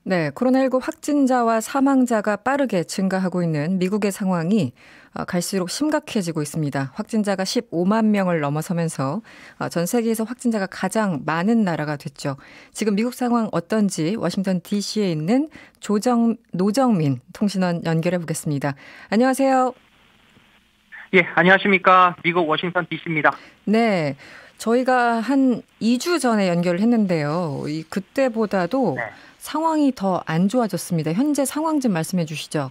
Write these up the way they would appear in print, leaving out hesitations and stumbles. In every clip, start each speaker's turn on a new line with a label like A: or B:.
A: 네, 코로나19 확진자와 사망자가 빠르게 증가하고 있는 미국의 상황이 갈수록 심각해지고 있습니다. 확진자가 15만 명을 넘어서면서 전 세계에서 확진자가 가장 많은 나라가 됐죠. 지금 미국 상황 어떤지 워싱턴 DC에 있는 노정민 통신원 연결해 보겠습니다. 안녕하세요.
B: 예, 안녕하십니까. 미국 워싱턴 DC입니다.
A: 네, 저희가 한 2주 전에 연결을 했는데요. 그때보다도
B: 네.
A: 상황이 더 안 좋아졌습니다. 현재 상황 좀 말씀해 주시죠.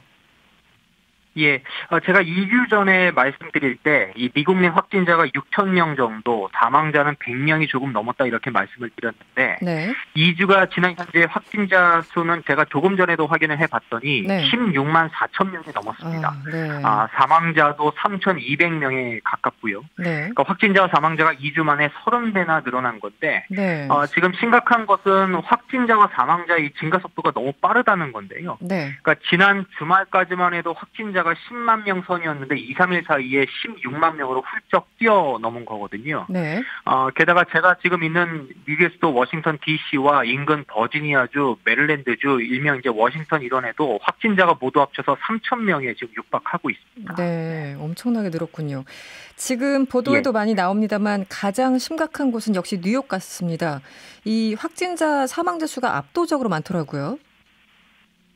B: 예, 제가 2주 전에 말씀드릴 때, 이 미국 내 확진자가 6천 명 정도, 사망자는 100명이 조금 넘었다 이렇게 말씀을 드렸는데,
A: 네.
B: 2주가 지난 현재 확진자 수는 제가 조금 전에도 확인을 해봤더니,
A: 네.
B: 16만 4천 명이 넘었습니다.
A: 네.
B: 사망자도 3,200명에 가깝고요.
A: 네.
B: 그러니까 확진자와 사망자가 2주 만에 30배나 늘어난 건데,
A: 네.
B: 지금 심각한 것은 확진자와 사망자의 증가 속도가 너무 빠르다는 건데요.
A: 네.
B: 그러니까 지난 주말까지만 해도 확진자가 10만 명 선이었는데 2, 3일 사이에 16만 명으로 훌쩍 뛰어넘은 거거든요.
A: 네.
B: 게다가 제가 지금 있는 미국의 수도 워싱턴 DC와 인근 버지니아주, 메릴랜드주, 일명 이제 워싱턴 일원에도 확진자가 모두 합쳐서 3천 명에 지금 육박하고 있습니다.
A: 네, 엄청나게 늘었군요. 지금 보도에도 많이 나옵니다만 가장 심각한 곳은 역시 뉴욕 같습니다. 이 확진자 사망자 수가 압도적으로 많더라고요.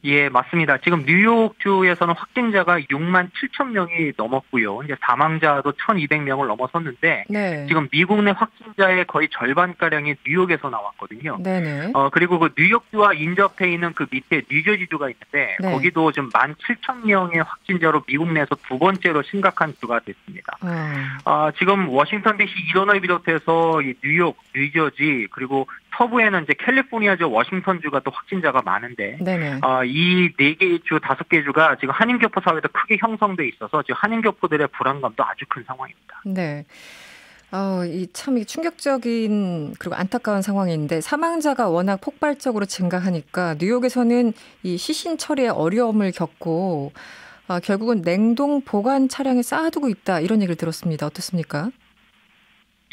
B: 예, 맞습니다. 지금 뉴욕주에서는 확진자가 6만 7천 명이 넘었고요. 이제 사망자도 1,200명을 넘어섰는데,
A: 네.
B: 지금 미국 내 확진자의 거의 절반가량이 뉴욕에서 나왔거든요.
A: 네네.
B: 그리고 그 뉴욕주와 인접해 있는 그 밑에 뉴저지주가 있는데,
A: 네.
B: 거기도 지금 17,000명의 확진자로 미국 내에서 두 번째로 심각한 주가 됐습니다. 지금 워싱턴 DC 일원을 비롯해서 이 뉴욕, 뉴저지, 그리고 서부에는 이제 캘리포니아주, 워싱턴주가 또 확진자가 많은데,
A: 네네.
B: 이 4개의 주, 5개의 주가 지금 한인교포 사회도 크게 형성돼 있어서 지금 한인교포들의 불안감도 아주 큰 상황입니다.
A: 네. 참 충격적인 그리고 안타까운 상황인데 사망자가 워낙 폭발적으로 증가하니까 뉴욕에서는 이 시신 처리에 어려움을 겪고 결국은 냉동 보관 차량에 쌓아두고 있다 이런 얘기를 들었습니다. 어떻습니까?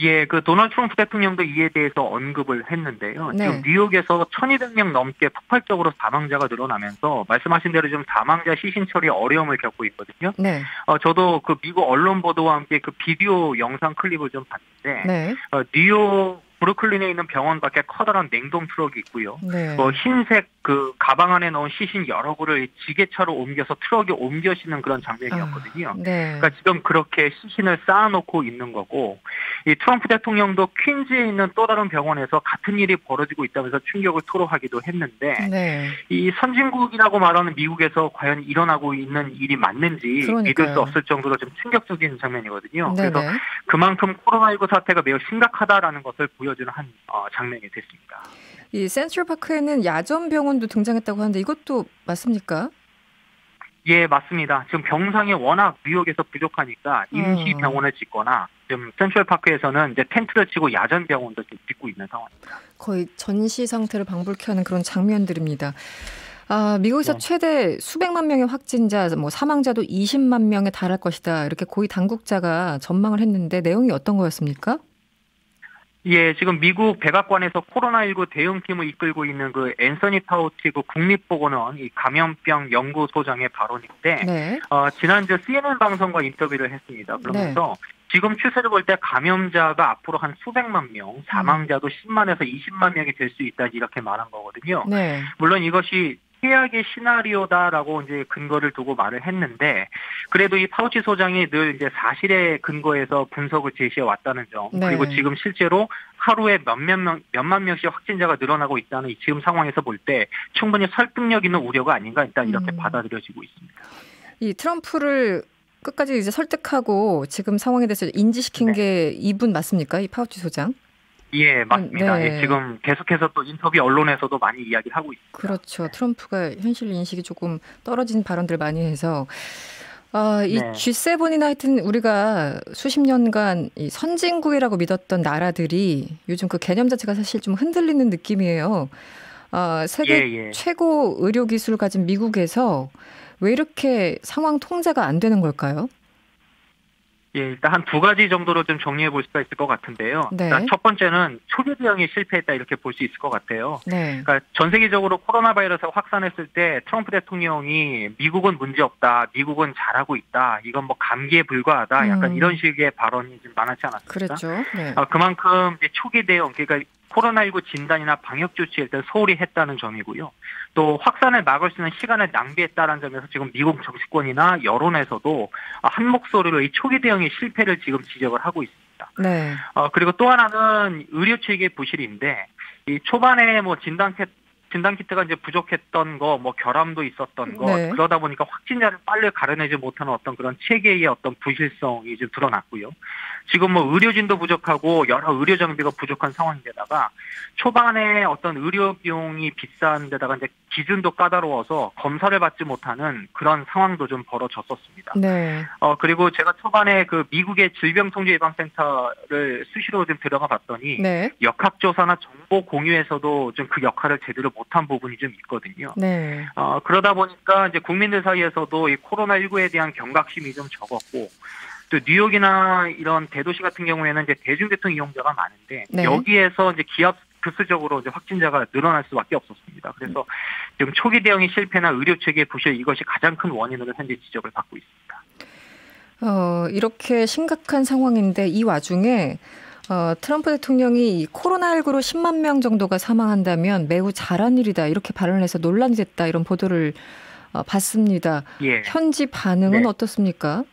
B: 예, 그 도널드 트럼프 대통령도 이에 대해서 언급을 했는데요.
A: 네.
B: 지금 뉴욕에서 1,200명 넘게 폭발적으로 사망자가 늘어나면서 말씀하신 대로 좀 사망자 시신 처리에 어려움을 겪고 있거든요.
A: 네.
B: 저도 그 미국 언론 보도와 함께 그 비디오 영상 클립을 좀 봤는데,
A: 네.
B: 뉴욕 브루클린에 있는 병원 밖에 커다란 냉동 트럭이 있고요.
A: 네.
B: 흰색 그 가방 안에 넣은 시신 여러 구를 지게차로 옮겨서 트럭에 옮겨 싣는 그런 장면이었거든요.
A: 네.
B: 그러니까 지금 그렇게 시신을 쌓아놓고 있는 거고, 이 트럼프 대통령도 퀸즈에 있는 또 다른 병원에서 같은 일이 벌어지고 있다면서 충격을 토로하기도 했는데,
A: 네.
B: 이 선진국이라고 말하는 미국에서 과연 일어나고 있는 일이 맞는지
A: 그러니까요.
B: 믿을 수 없을 정도로 좀 충격적인 장면이거든요.
A: 네네.
B: 그래서 그만큼 코로나19 사태가 매우 심각하다라는 것을 보여주는 한 장면이 됐습니다.
A: 이 센트럴파크에는 야전 병원도 등장했다고 하는데 이것도 맞습니까?
B: 예, 맞습니다. 지금 병상이 워낙 뉴욕에서 부족하니까 임시 병원을 짓거나 지금 센트럴파크에서는 이제 텐트를 치고 야전 병원도 지금 짓고 있는 상황입니다.
A: 거의 전시 상태를 방불케 하는 그런 장면들입니다. 미국에서
B: 네.
A: 최대 수백만 명의 확진자, 사망자도 20만 명에 달할 것이다. 이렇게 고위 당국자가 전망을 했는데 내용이 어떤 거였습니까?
B: 예, 지금 미국 백악관에서 코로나19 대응팀을 이끌고 있는 그 앤서니 파우치 그 국립보건원 이 감염병 연구소장의 발언인데,
A: 네.
B: 지난주 CNN 방송과 인터뷰를 했습니다. 그러면서 지금 추세를 볼 때 감염자가 앞으로 한 수백만 명, 사망자도 10만에서 20만 명이 될 수 있다 이렇게 말한 거거든요.
A: 네.
B: 물론 이것이 최악의 시나리오다라고 이제 근거를 두고 말을 했는데, 그래도 이 파우치 소장이 늘 이제 사실에 근거해서 분석을 제시해 왔다는 점,
A: 네.
B: 그리고 지금 실제로 하루에 몇만 명씩 확진자가 늘어나고 있다는 이 지금 상황에서 볼 때 충분히 설득력 있는 우려가 아닌가 일단 이렇게 받아들여지고 있습니다.
A: 이 트럼프를 끝까지 이제 설득하고 지금 상황에 대해서 인지시킨 게 이분 맞습니까? 이 파우치 소장?
B: 예, 맞습니다.
A: 네.
B: 예, 지금 계속해서 또 인터뷰 언론에서도 많이 이야기를 하고 있습니다.
A: 그렇죠. 트럼프가 현실 인식이 조금 떨어진 발언들 많이 해서 이 G7이나 하여튼 우리가 수십 년간 이 선진국이라고 믿었던 나라들이 요즘 그 개념 자체가 사실 좀 흔들리는 느낌이에요. 세계 최고 의료 기술을 가진 미국에서 왜 이렇게 상황 통제가 안 되는 걸까요?
B: 예, 일단 한 두 가지 정도로 좀 정리해 볼 수가 있을 것 같은데요.
A: 네.
B: 일단 첫 번째는 초기 대응이 실패했다 이렇게 볼 수 있을 것 같아요.
A: 네.
B: 그러니까 전 세계적으로 코로나 바이러스가 확산했을 때 트럼프 대통령이 미국은 문제 없다, 미국은 잘하고 있다, 이건 뭐 감기에 불과하다, 약간 이런 식의 발언이 좀 많지 않았습니까?
A: 그랬죠. 네.
B: 그만큼 이제 초기 대응, 그러니까 코로나19 진단이나 방역 조치에 일단 소홀히 했다는 점이고요. 또 확산을 막을 수 있는 시간을 낭비했다는 점에서 지금 미국 정치권이나 여론에서도 한 목소리로 이 초기 대응의 실패를 지금 지적을 하고 있습니다.
A: 네.
B: 그리고 또 하나는 의료 체계의 부실인데 이 초반에 뭐 진단 키트가 이제 부족했던 거, 뭐 결함도 있었던 거,
A: 네.
B: 그러다 보니까 확진자를 빨리 가려내지 못하는 어떤 그런 체계의 어떤 부실성이 좀 드러났고요. 지금 뭐 의료진도 부족하고 여러 의료 장비가 부족한 상황인데다가 초반에 어떤 의료 비용이 비싼 데다가 이제 기준도 까다로워서 검사를 받지 못하는 그런 상황도 좀 벌어졌었습니다.
A: 네.
B: 그리고 제가 초반에 그 미국의 질병통제예방센터를 수시로 좀 들어가 봤더니
A: 네.
B: 역학조사나 정보 공유에서도 좀 그 역할을 제대로 못한 부분이 좀 있거든요.
A: 네.
B: 그러다 보니까 이제 국민들 사이에서도 이 코로나19에 대한 경각심이 좀 적었고 또 뉴욕이나 이런 대도시 같은 경우에는 이제 대중교통 이용자가 많은데
A: 네.
B: 여기에서 이제 기압 급수적으로 이제 확진자가 늘어날 수밖에 없었습니다. 그래서 지금 초기 대응의 실패나 의료 체계 부실 이것이 가장 큰 원인으로 현재 지적을 받고 있습니다.
A: 이렇게 심각한 상황인데 이 와중에 트럼프 대통령이 이 코로나19로 10만 명 정도가 사망한다면 매우 잘한 일이다 이렇게 발언을 해서 논란이 됐다 이런 보도를 봤습니다.
B: 예.
A: 현지 반응은
B: 네.
A: 어떻습니까?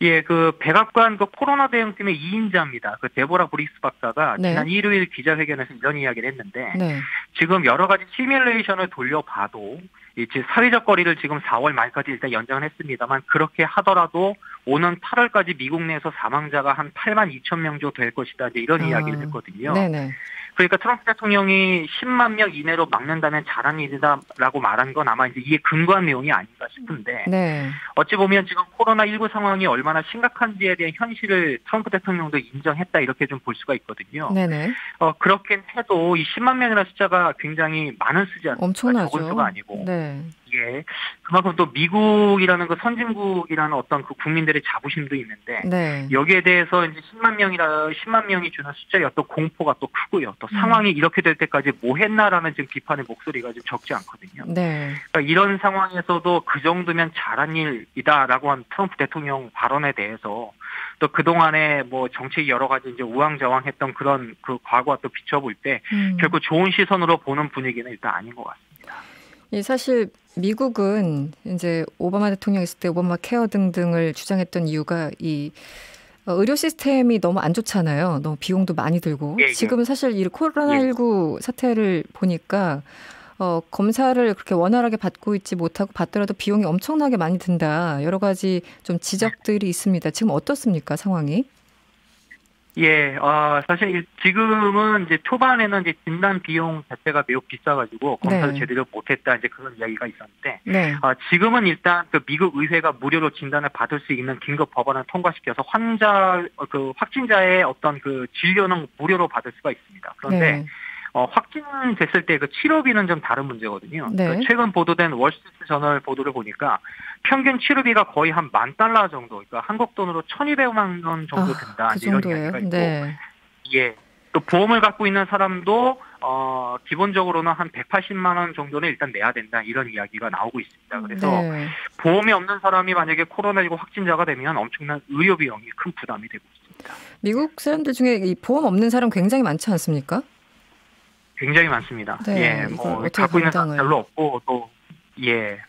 B: 예, 그 백악관 그 코로나 대응팀의 2인자입니다. 그 데보라 브릭스 박사가
A: 네.
B: 지난 일요일 기자회견에서 이런 이야기를 했는데
A: 네.
B: 지금 여러 가지 시뮬레이션을 돌려봐도 이제 사회적 거리를 지금 4월 말까지 일단 연장을 했습니다만 그렇게 하더라도 오는 8월까지 미국 내에서 사망자가 한 8만 2천 명 정도 될 것이다. 이제 이런 이야기를 했거든요.
A: 네네.
B: 그러니까 트럼프 대통령이 10만 명 이내로 막는다면 잘한 일이다라고 말한 건 아마 이제 이에 근거한 내용이 아닌가 싶은데
A: 네.
B: 어찌 보면 지금 코로나19 상황이 얼마나 심각한지에 대한 현실을 트럼프 대통령도 인정했다 이렇게 좀 볼 수가 있거든요.
A: 네네.
B: 그렇긴 해도 이 10만 명이라는 숫자가 굉장히 많은 수지 않습니까?
A: 엄청나죠.
B: 적은 수가 아니고.
A: 네.
B: 예. 그만큼 또 미국이라는 그 선진국이라는 어떤 그 국민들의 자부심도 있는데
A: 네.
B: 여기에 대해서 이제 10만 명이 주는 숫자의 어떤 공포가 또 크고요. 또 상황이 이렇게 될 때까지 뭐 했나라는 지금 비판의 목소리가 좀 적지 않거든요.
A: 네.
B: 그러니까 이런 상황에서도 그 정도면 잘한 일이다라고 한 트럼프 대통령 발언에 대해서 또 그동안에 뭐 정책이 여러 가지 이제 우왕좌왕했던 그런 그 과거와 또 비춰볼 때 결국 좋은 시선으로 보는 분위기는 일단 아닌 것 같습니다.
A: 사실 미국은 이제 오바마 대통령 있을 때 오바마 케어 등등을 주장했던 이유가 이 의료 시스템이 너무 안 좋잖아요. 너무 비용도 많이 들고.
B: 예.
A: 지금은 사실 이 코로나19 사태를 보니까 검사를 그렇게 원활하게 받고 있지 못하고 받더라도 비용이 엄청나게 많이 든다. 여러 가지 좀 지적들이 있습니다. 지금 어떻습니까, 상황이?
B: 예, 사실 지금은 이제 초반에는 이제 진단 비용 자체가 매우 비싸가지고 검사를
A: 네.
B: 제대로 못했다 이제 그런 이야기가 있었는데,
A: 네.
B: 지금은 일단 그 미국 의회가 무료로 진단을 받을 수 있는 긴급 법안을 통과시켜서 확진자의 어떤 그 진료는 무료로 받을 수가 있습니다. 그런데
A: 네.
B: 확진됐을 때 그 치료비는 좀 다른 문제거든요.
A: 네.
B: 그러니까 최근 보도된 월스트리트 저널 보도를 보니까 평균 치료비가 거의 한 $10,000 정도, 그러니까 한국 돈으로 1,200만 원 정도 든다.
A: 그
B: 이런
A: 정도예요.
B: 이야기가 있고,
A: 네.
B: 예, 또 보험을 갖고 있는 사람도 기본적으로는 한 180만 원 정도는 일단 내야 된다. 이런 이야기가 나오고 있습니다. 그래서
A: 네.
B: 보험이 없는 사람이 만약에 코로나19 확진자가 되면 엄청난 의료 비용이 큰 부담이 되고 있습니다.
A: 미국 사람들 중에 이 보험 없는 사람 굉장히 많지 않습니까?
B: 굉장히 많습니다.
A: 네,
B: 예, 뭐
A: 어떻게
B: 갖고 있는 사람
A: 감당을.
B: 별로 없고 또 예.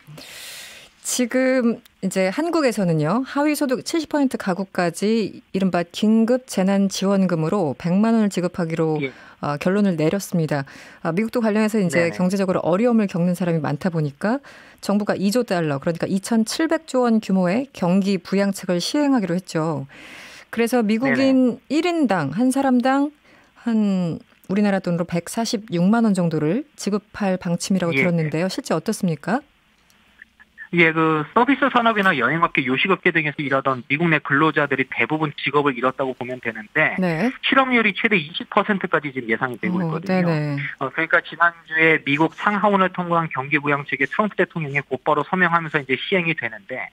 A: 지금 이제 한국에서는요. 하위 소득 70% 가구까지 이른바 긴급 재난 지원금으로 100만 원을 지급하기로
B: 예.
A: 결론을 내렸습니다. 미국도 관련해서 이제
B: 네네.
A: 경제적으로 어려움을 겪는 사람이 많다 보니까 정부가 2조 달러, 그러니까 2,700조 원 규모의 경기 부양책을 시행하기로 했죠. 그래서 미국인 1인당 한 사람당 한 우리나라 돈으로 146만 원 정도를 지급할 방침이라고
B: 예.
A: 들었는데요. 실제 어떻습니까?
B: 예, 그 서비스 산업이나 여행업계, 요식업계 등에서 일하던 미국 내 근로자들이 대부분 직업을 잃었다고 보면 되는데
A: 네.
B: 실업률이 최대 20%까지 지금 예상이 되고 있거든요.
A: 네네.
B: 그러니까 지난주에 미국 상하원을 통과한 경기부양책에 트럼프 대통령이 곧바로 서명하면서 이제 시행이 되는데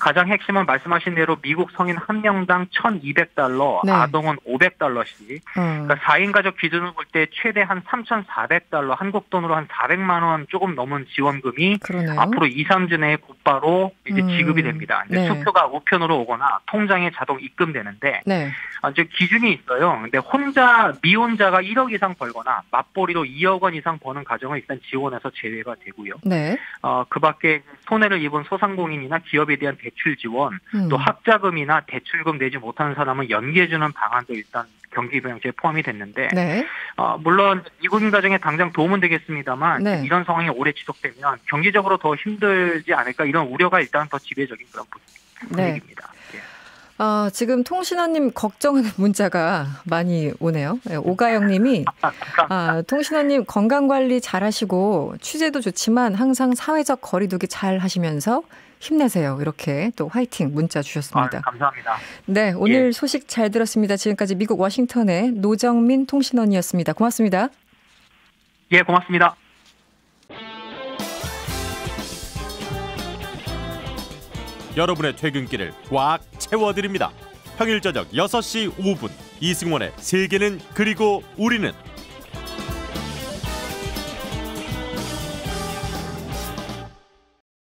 B: 가장 핵심은 말씀하신 대로 미국 성인 한 명당 $1,200,
A: 네.
B: 아동은 $500씩. 그러니까 4인 가족 기준으로 볼 때 최대 한 $3,400, 한국 돈으로 한 400만 원 조금 넘은 지원금이
A: 그러네요.
B: 앞으로 2, 3주 내에 곧바로 이제 지급이 됩니다. 이제
A: 네.
B: 수표가 우편으로 오거나 통장에 자동 입금되는데
A: 네.
B: 이제 기준이 있어요. 근데 미혼자가 1억 이상 벌거나 맞벌이로 2억 원 이상 버는 가정은 일단 지원에서 제외가 되고요.
A: 네.
B: 그 밖에 손해를 입은 소상공인이나 기업에 대한 대출 지원, 또 학자금이나 대출금 내지 못하는 사람은 연기해주는 방안도 일단 경기부양제에 포함이 됐는데,
A: 네.
B: 물론 미국인 가정에 당장 도움은 되겠습니다만
A: 네.
B: 이런 상황이 오래 지속되면 경제적으로 더 힘들지 않을까 이런 우려가 일단 더 지배적인 그런 분위기입니다. 네.
A: 지금 통신원님 걱정하는 문자가 많이 오네요. 네, 오가영님이 통신원님 건강관리 잘하시고 취재도 좋지만 항상 사회적 거리두기 잘 하시면서 힘내세요. 이렇게 또 화이팅 문자 주셨습니다.
B: 감사합니다.
A: 네, 오늘 소식 잘 들었습니다. 지금까지 미국 워싱턴의 노정민 통신원이었습니다. 고맙습니다.
B: 예, 고맙습니다.
C: 여러분의 퇴근길을 꽉 채워드립니다. 평일 저녁 6시 5분 이승원의 세계는 그리고 우리는